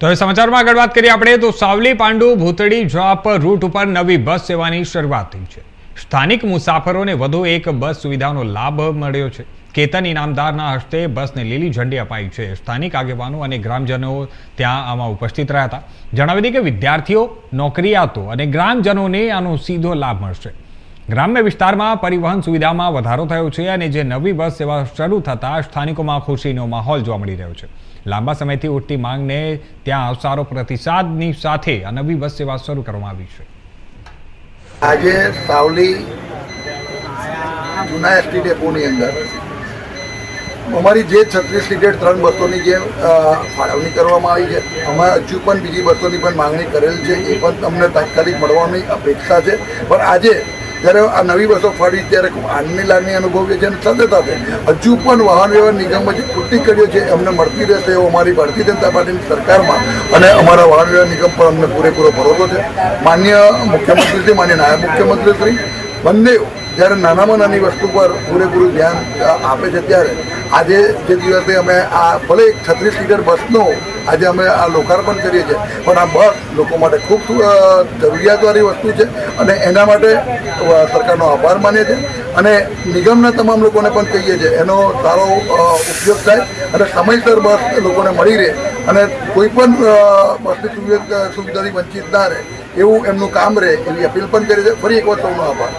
તો હવે સમાચારમાં આગળ વાત કરીએ આપણે તો સાવલી પાંડુ ભૂતળી જોબ રૂટ ઉપર નવી બસ સેવાની શરૂઆત થઈ છે। સ્થાનિક મુસાફરોને વધુ એક બસ સુવિધાનો લાભ મળ્યો છે। કેતન ઇનામદારના હસ્તે બસને લીલી ઝંડી અપાઈ છે। સ્થાનિક આગેવાનો અને ગ્રામજનો ત્યાં આમાં ઉપસ્થિત રહ્યા હતા। જણાવી દઈએ કે વિદ્યાર્થીઓ, નોકરિયાતો અને ગ્રામજનોને આનો સીધો લાભ મળશે। ગ્રામ્ય વિસ્તારમાં પરિવહન સુવિધામાં વધારો થયો છે અને જે નવી બસ સેવા શરૂ થતાં સ્થાનિકોમાં ખુશીનો માહોલ જોવા મળી રહ્યો છે। લાંબા સમયથી ઉઠતી માંગને ત્યાં સારો પ્રતિસાદની સાથે આ નવી બસ સેવા શરૂ કરવામાં આવી છે। આજે સાવલી જૂના એસટી ડેપોની અંદર અમારી જે 36 ટિકિટ 3 બસોની જે ફાળવણી કરવામાં આવી છે, અમે હજુ પણ બીજી બસોની પણ માંગણી કરેલ છે, એ પણ અમને તાત્કાલિક મળવાની અપેક્ષા છે। પણ આજે જ્યારે આ નવી બસો ફાળી ત્યારે ખૂબ આનંદની લાગણી અનુભવીએ છીએ અને સાથે સાથે હજુ પણ વાહન વ્યવહાર નિગમમાં જે ખૂટી કર્યો છે એમને મળતી રહેશે એવો અમારી ભારતીય જનતા પાર્ટીની સરકારમાં અને અમારા વાહન વ્યવહાર નિગમ પર અમને પૂરેપૂરો ભરોસો છે। માન્ય મુખ્યમંત્રીશ્રી, માન્ય નાયબ મુખ્યમંત્રીશ્રી બંને જ્યારે નાનામાં નાની વસ્તુ પર પૂરેપૂરું ધ્યાન આપે છે ત્યારે આજે જે દિવસે અમે આ ભલે 36 સીટર બસનો આજે અમે આ લોકાર્પણ કરીએ છીએ, પણ આ બસ લોકો માટે ખૂબ જરૂરિયાતવાળી વસ્તુ છે અને એના માટે સરકારનો આભાર માનીએ છીએ અને નિગમના તમામ લોકોને પણ કહીએ છીએ એનો સારો ઉપયોગ થાય અને સમયસર બસ લોકોને મળી રહે અને કોઈ પણ બસની સુવિધાથી વંચિત ના રહે એવું એમનું કામ રહે એવી અપીલ પણ કરી છે। ફરી એક વાર સૌનો આભાર।